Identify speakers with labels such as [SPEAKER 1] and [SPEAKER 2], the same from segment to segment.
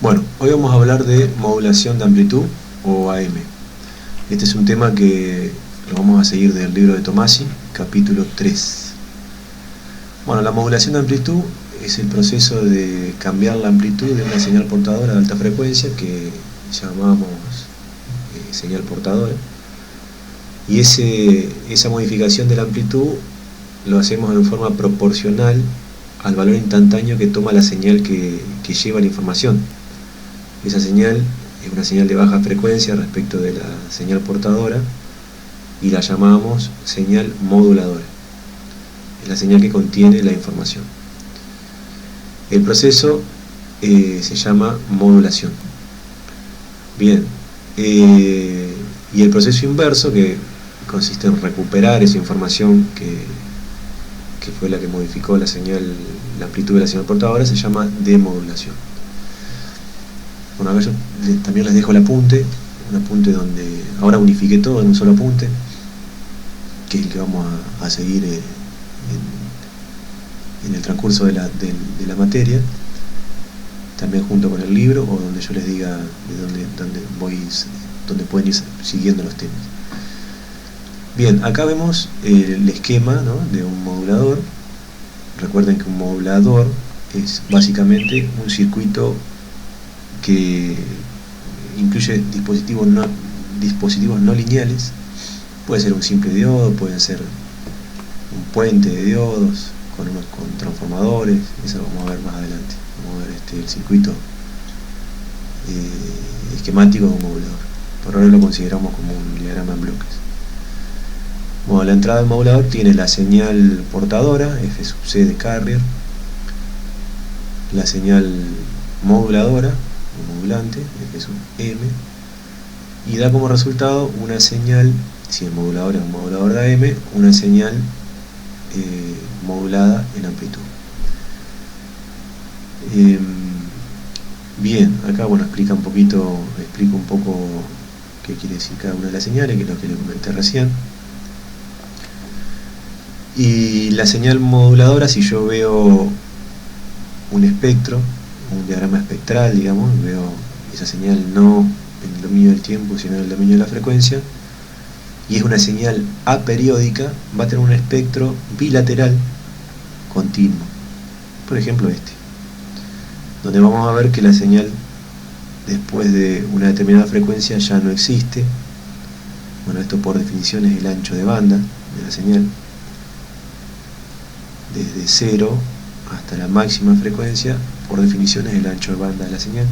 [SPEAKER 1] Bueno, hoy vamos a hablar de modulación de amplitud o AM. Este es un tema que lo vamos a seguir del libro de Tomasi, capítulo 3. Bueno, la modulación de amplitud es el proceso de cambiar la amplitud de una señal portadora de alta frecuencia que llamamos señal portadora, y esa modificación de la amplitud lo hacemos en forma proporcional al valor instantáneo que toma la señal que lleva la información. Esa señal es una señal de baja frecuencia respecto de la señal portadora y la llamamos señal moduladora. Es la señal que contiene la información. El proceso se llama modulación. Bien, y el proceso inverso, que consiste en recuperar esa información que fue la que modificó la amplitud de la señal portadora, se llama demodulación. Bueno, acá yo también les dejo un apunte donde ahora unifiqué todo en un solo apunte, que es el que vamos a seguir en el transcurso de la materia, también junto con el libro, o donde yo les diga donde pueden ir siguiendo los temas. Bien, acá vemos el esquema, ¿no?, de un modulador. Recuerden que un modulador es básicamente un circuito que incluye dispositivos no lineales. Puede ser un simple diodo, puede ser un puente de diodos con transformadores. Eso lo vamos a ver más adelante. Vamos a ver el circuito esquemático de un modulador. Por ahora lo consideramos como un diagrama en bloques. Bueno, la entrada del modulador tiene la señal portadora, F sub C de carrier, la señal moduladora o modulante, F sub M, y da como resultado una señal, si el modulador es un modulador de AM, una señal modulada en amplitud. Bien, acá explico un poco qué quiere decir cada una de las señales, que es lo que les comenté recién. Y la señal moduladora, si yo veo un espectro, un diagrama espectral, digamos, veo esa señal no en el dominio del tiempo, sino en el dominio de la frecuencia, y es una señal aperiódica, va a tener un espectro bilateral continuo. Por ejemplo, donde vamos a ver que la señal después de una determinada frecuencia ya no existe. Bueno, esto por definición es el ancho de banda de la señal. Desde 0 hasta la máxima frecuencia, por definición es el ancho de banda de la señal.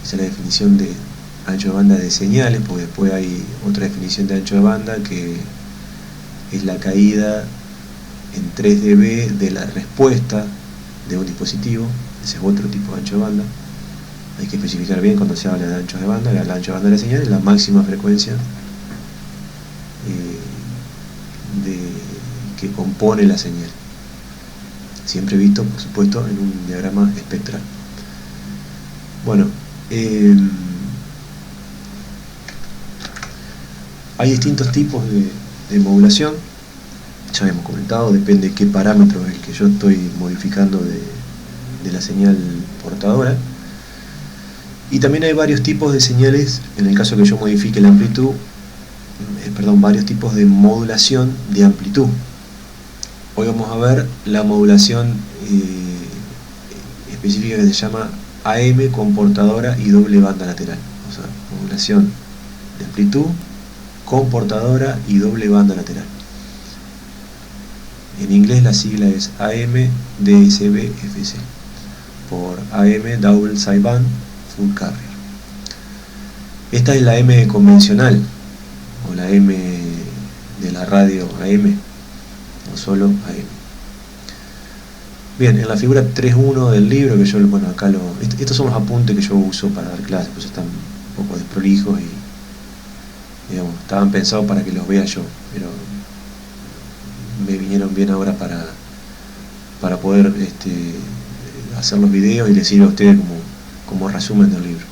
[SPEAKER 1] Esa es la definición de ancho de banda de señales, porque después hay otra definición de ancho de banda que es la caída en 3 dB de la respuesta de un dispositivo. Ese es otro tipo de ancho de banda. Hay que especificar bien cuando se habla de ancho de banda. El ancho de banda de la señal es la máxima frecuencia que compone la señal, siempre visto, por supuesto, en un diagrama espectral. Bueno, hay distintos tipos de modulación. Ya hemos comentado, depende de qué parámetro es el que yo estoy modificando de la señal portadora. Y también hay varios tipos de señales, en el caso que yo modifique la amplitud, varios tipos de modulación de amplitud. Hoy vamos a ver la modulación específica que se llama AM con portadora y doble banda lateral. O sea, modulación de amplitud con portadora y doble banda lateral. En inglés la sigla es AM-DSB-FC, por AM Double Sideband Full Carrier. Esta es la M convencional, o la M de la radio AM, o solo AM. Bien, en la figura 3.1 del libro, que yo, acá estos son los apuntes que yo uso para dar clases, pues están un poco desprolijos y, digamos, estaban pensados para que los vea yo, pero me vinieron bien ahora para poder hacer los videos y les sirve a ustedes como resumen del libro.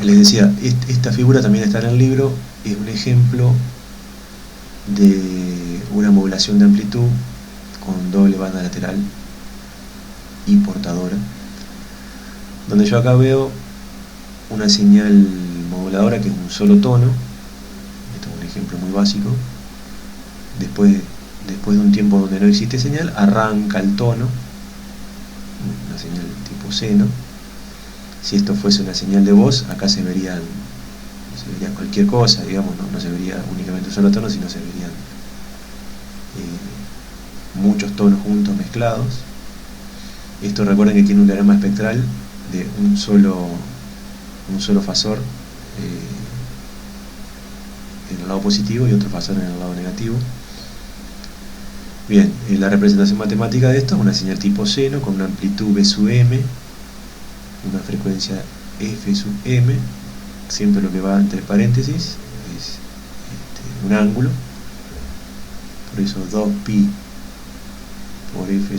[SPEAKER 1] Les decía, esta figura también está en el libro, es un ejemplo de una modulación de amplitud con doble banda lateral y portadora, donde yo acá veo una señal moduladora que es un solo tono. Esto es un ejemplo muy básico. Después de un tiempo donde no existe señal, arranca el tono, una señal tipo seno. Si esto fuese una señal de voz, acá se vería cualquier cosa, digamos, no se vería únicamente un solo tono, sino se verían muchos tonos juntos mezclados. Esto, recuerden que tiene un diagrama espectral de un solo fasor en el lado positivo y otro fasor en el lado negativo. Bien, la representación matemática de esto es una señal tipo seno con una amplitud B sub m, una frecuencia F sub m. Siempre lo que va entre paréntesis es un ángulo, por eso 2pi por F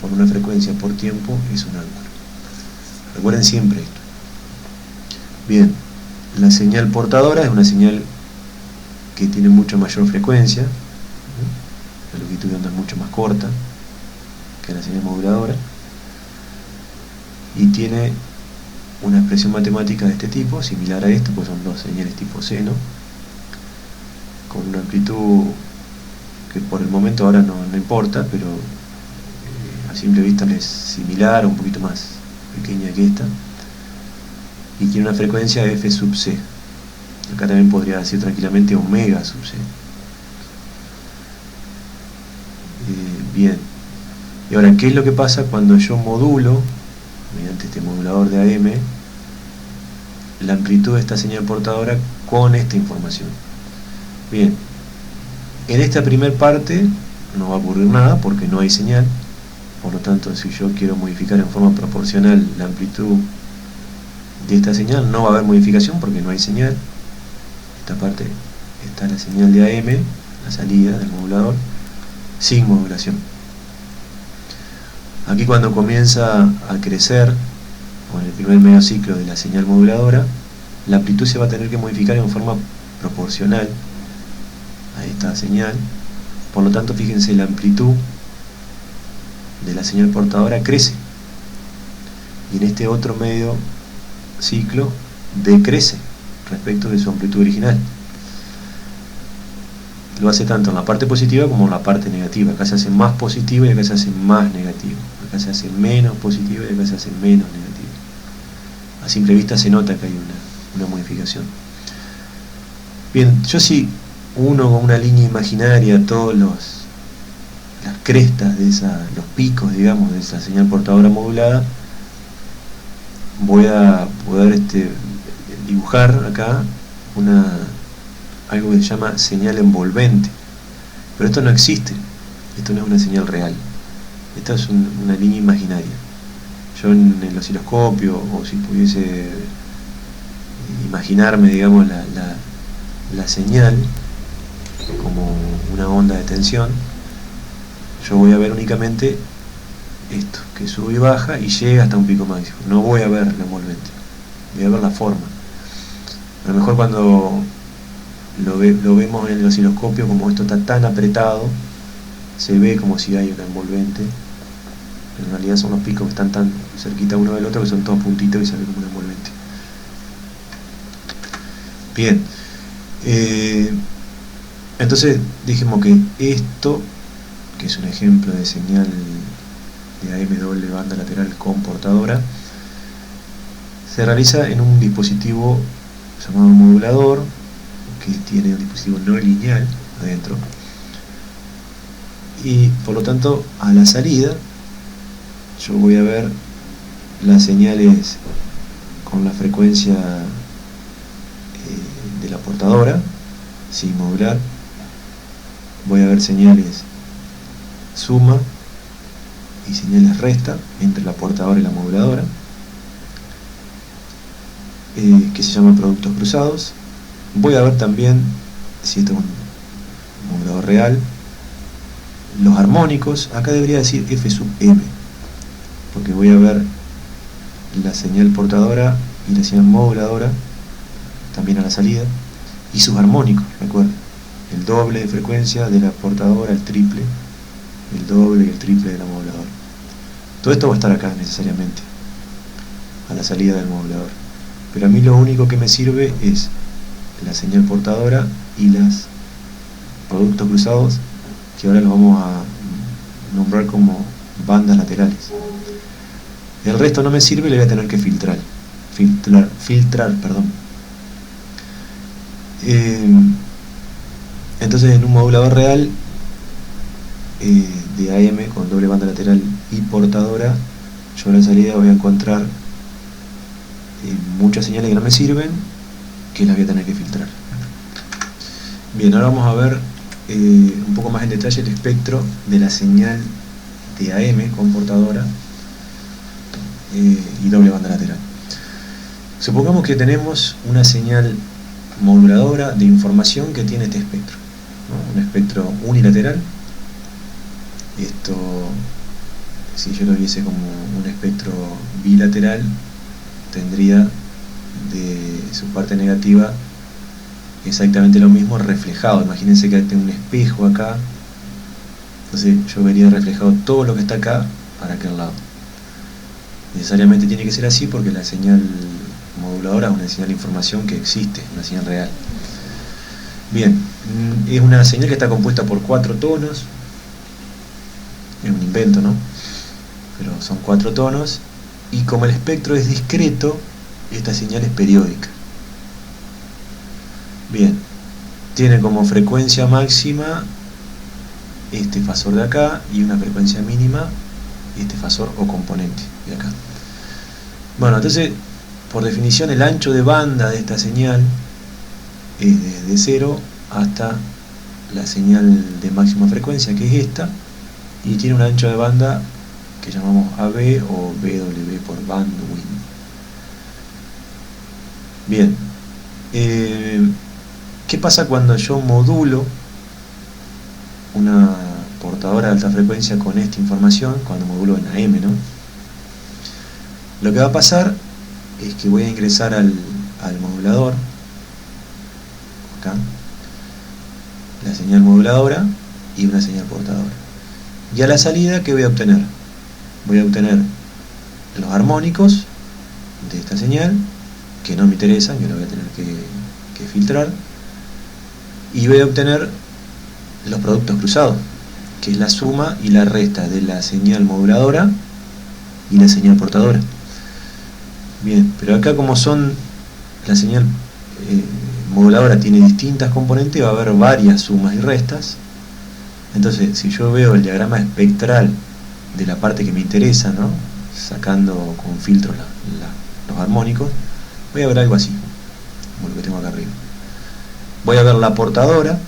[SPEAKER 1] por una frecuencia por tiempo es un ángulo. Recuerden siempre esto. Bien, la señal portadora es una señal que tiene mucho mayor frecuencia, la longitud de onda es mucho más corta que la señal moduladora, y tiene una expresión matemática de este tipo, similar a esto, pues son dos señales tipo seno, con una amplitud que por el momento ahora no importa, pero a simple vista es similar o un poquito más pequeña que esta, y tiene una frecuencia de F sub c. Acá también podría decir tranquilamente omega sub c. Bien, y ahora, ¿qué es lo que pasa cuando yo modulo mediante este modulador de AM la amplitud de esta señal portadora con esta información? Bien, en esta primer parte no va a ocurrir nada porque no hay señal. Por lo tanto, si yo quiero modificar en forma proporcional la amplitud de esta señal, no va a haber modificación porque no hay señal. Esta parte está la señal de AM, la salida del modulador, sin modulación. Aquí, cuando comienza a crecer, con el primer medio ciclo de la señal moduladora, la amplitud se va a tener que modificar en forma proporcional a esta señal. Por lo tanto, fíjense, la amplitud de la señal portadora crece, y en este otro medio ciclo decrece respecto de su amplitud original. Lo hace tanto en la parte positiva como en la parte negativa. Acá se hace más positiva y acá se hace más negativa. Acá se hace menos positiva y acá se hace menos negativa. A simple vista se nota que hay una modificación. Bien, yo si uno con una línea imaginaria todas las crestas de los picos, digamos, de esa señal portadora modulada, voy a poder dibujar acá algo que se llama señal envolvente, pero esto no existe, esto no es una señal real, esta es una línea imaginaria. Yo en el osciloscopio, o si pudiese imaginarme, digamos, la señal como una onda de tensión, yo voy a ver únicamente esto, que sube y baja y llega hasta un pico máximo. No voy a ver la envolvente, voy a ver la forma. A lo mejor cuando lo vemos en el osciloscopio, como esto está tan apretado, se ve como si hay una envolvente, pero en realidad son los picos que están tan cerquita uno del otro que son todos puntitos y se ve como una envolvente. Bien, entonces dijimos que esto, que es un ejemplo de señal de AM doble banda lateral con portadora, se realiza en un dispositivo llamado modulador, que tiene un dispositivo no lineal adentro, y por lo tanto a la salida yo voy a ver las señales con la frecuencia de la portadora sin modular. Voy a ver señales suma y señales resta entre la portadora y la moduladora, que se llaman productos cruzados. Voy a ver también, si esto es un modulador real, los armónicos. Acá debería decir F sub m, porque voy a ver la señal portadora y la señal moduladora también a la salida, y sus armónicos. Recuerden, el doble de frecuencia de la portadora, el triple, el doble y el triple de la moduladora. Todo esto va a estar acá necesariamente, a la salida del modulador. Pero a mí lo único que me sirve es la señal portadora y los productos cruzados, que ahora los vamos a nombrar como bandas laterales. El resto no me sirve y le voy a tener que filtrar. Entonces en un modulador real de AM con doble banda lateral y portadora, yo en la salida voy a encontrar muchas señales que no me sirven, que las voy a tener que filtrar. Bien, ahora vamos a ver un poco más en detalle el espectro de la señal de AM con portadora y doble banda lateral. Supongamos que tenemos una señal moduladora de información que tiene este espectro, ¿no? Un espectro unilateral. Esto, si yo lo viese como un espectro bilateral, tendría de su parte negativa exactamente lo mismo reflejado. Imagínense que tengo un espejo acá, entonces yo vería reflejado todo lo que está acá para aquel lado. Necesariamente tiene que ser así porque la señal moduladora es una señal de información que existe, una señal real. Bien, es una señal que está compuesta por 4 tonos. Es un invento, ¿no? Pero son 4 tonos, y como el espectro es discreto, esta señal es periódica. Bien, tiene como frecuencia máxima este fasor de acá y una frecuencia mínima este fasor o componente de acá. Bueno, entonces, por definición, el ancho de banda de esta señal es desde 0 hasta la señal de máxima frecuencia, que es esta, y tiene un ancho de banda que llamamos AB o BW por bandwidth. Bien, ¿qué pasa cuando yo modulo una portadora de alta frecuencia con esta información? Cuando modulo en AM, ¿no? Lo que va a pasar es que voy a ingresar al modulador, acá, la señal moduladora y una señal portadora. Y a la salida, ¿qué voy a obtener? Voy a obtener los armónicos de esta señal, que no me interesan, que lo voy a tener que filtrar, y voy a obtener los productos cruzados, que es la suma y la resta de la señal moduladora y la señal portadora. Bien, pero acá, como son la señal moduladora tiene distintas componentes, va a haber varias sumas y restas. Entonces, si yo veo el diagrama espectral de la parte que me interesa, ¿no?, sacando con filtro los armónicos, voy a ver algo así, como lo que tengo acá arriba. Voy a ver la portadora,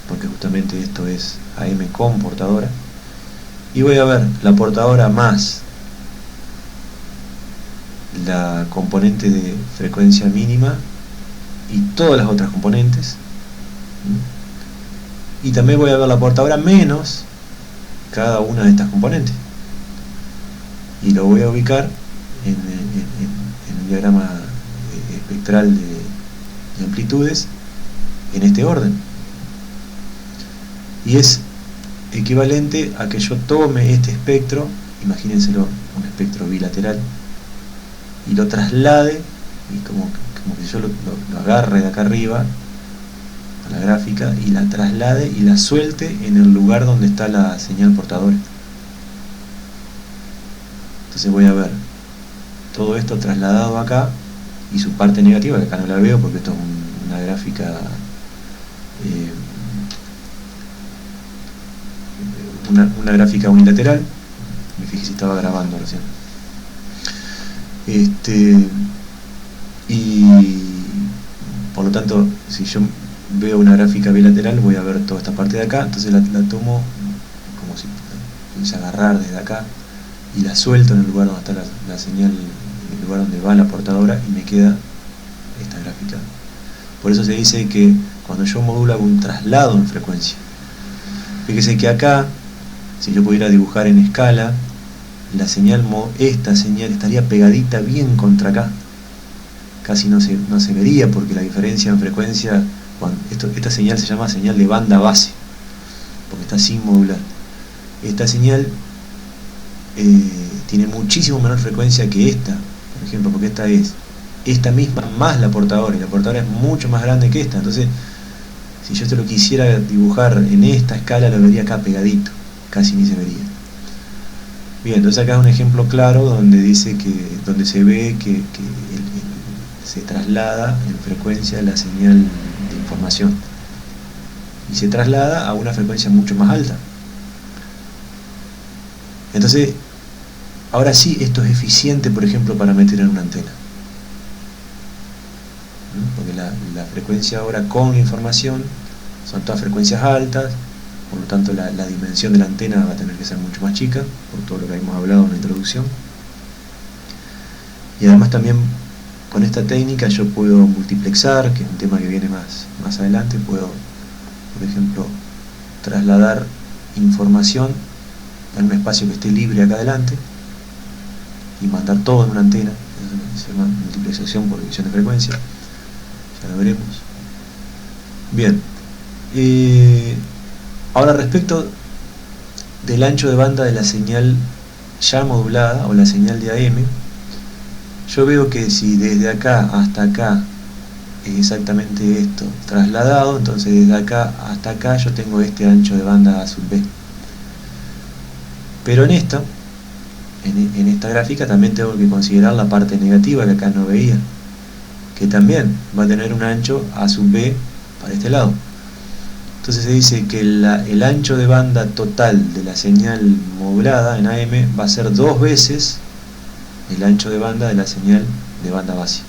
[SPEAKER 1] porque justamente esto es AM con portadora, y voy a ver la portadora más la componente de frecuencia mínima y todas las otras componentes, y también voy a ver la portadora menos cada una de estas componentes, y lo voy a ubicar en un diagrama espectral de amplitudes en este orden, y es equivalente a que yo tome este espectro, imagínenselo un espectro bilateral, y lo traslade, y como que yo lo agarre de acá arriba a la gráfica y la traslade y la suelte en el lugar donde está la señal portadora. Entonces voy a ver todo esto trasladado acá, y su parte negativa, que acá no la veo porque esto es una gráfica una gráfica unilateral. Me fijé si estaba grabando recién. Y por lo tanto, si yo veo una gráfica bilateral, voy a ver toda esta parte de acá. Entonces la tomo como si pudiese agarrar desde acá y la suelto en el lugar donde está la señal, en el lugar donde va la portadora, y me queda esta gráfica. Por eso se dice que cuando yo modulo hago un traslado en frecuencia. Fíjese que acá, si yo pudiera dibujar en escala, la señal, esta señal estaría pegadita bien contra acá, casi no se vería, porque la diferencia en frecuencia, esta señal se llama señal de banda base, porque está sin modular. Esta señal tiene muchísimo menor frecuencia que esta, por ejemplo, porque esta es esta misma más la portadora, y la portadora es mucho más grande que esta. Entonces, si yo esto lo quisiera dibujar en esta escala, lo vería acá pegadito, casi ni se vería. Bien, entonces acá es un ejemplo claro donde dice donde se ve que se traslada en frecuencia la señal de información y se traslada a una frecuencia mucho más alta. Entonces, ahora sí, esto es eficiente, por ejemplo, para meter en una antena, porque la frecuencia ahora con información son todas frecuencias altas, por lo tanto la dimensión de la antena va a tener que ser mucho más chica, por todo lo que hemos hablado en la introducción. Y además también con esta técnica yo puedo multiplexar, que es un tema que viene más adelante. Puedo, por ejemplo, trasladar información en un espacio que esté libre acá adelante y mandar todo en una antena. Eso se llama multiplexación por división de frecuencia, ya lo veremos. Bien, ahora respecto del ancho de banda de la señal ya modulada o la señal de AM, yo veo que si desde acá hasta acá es exactamente esto trasladado, entonces desde acá hasta acá yo tengo este ancho de banda A sub B. Pero en esta gráfica también tengo que considerar la parte negativa que acá no veía, que también va a tener un ancho A sub B para este lado. Entonces se dice que el ancho de banda total de la señal modulada en AM va a ser 2 veces el ancho de banda de la señal de banda base,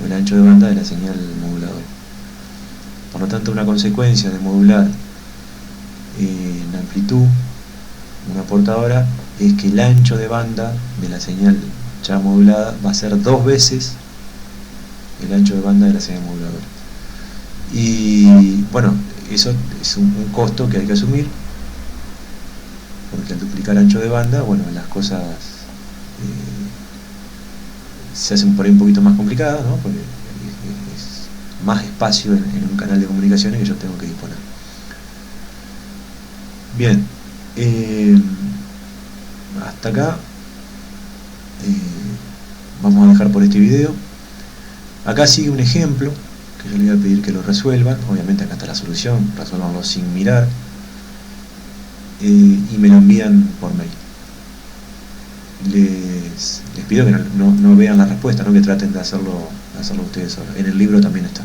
[SPEAKER 1] o el ancho de banda de la señal moduladora. Por lo tanto, una consecuencia de modular en amplitud una portadora es que el ancho de banda de la señal ya modulada va a ser 2 veces el ancho de banda de la señal moduladora. Y bueno, eso es un costo que hay que asumir, porque al duplicar ancho de banda, bueno, las cosas se hacen por ahí un poquito más complicadas, ¿no? Porque es más espacio en un canal de comunicaciones que yo tengo que disponer. Bien, hasta acá vamos a dejar por este video. Acá sigue un ejemplo que yo le voy a pedir que lo resuelvan. Obviamente acá está la solución, resuélvanlo sin mirar, y me lo envían por mail. Les pido que no vean la respuesta, ¿no? Que traten de hacerlo ustedes solos. En el libro también está.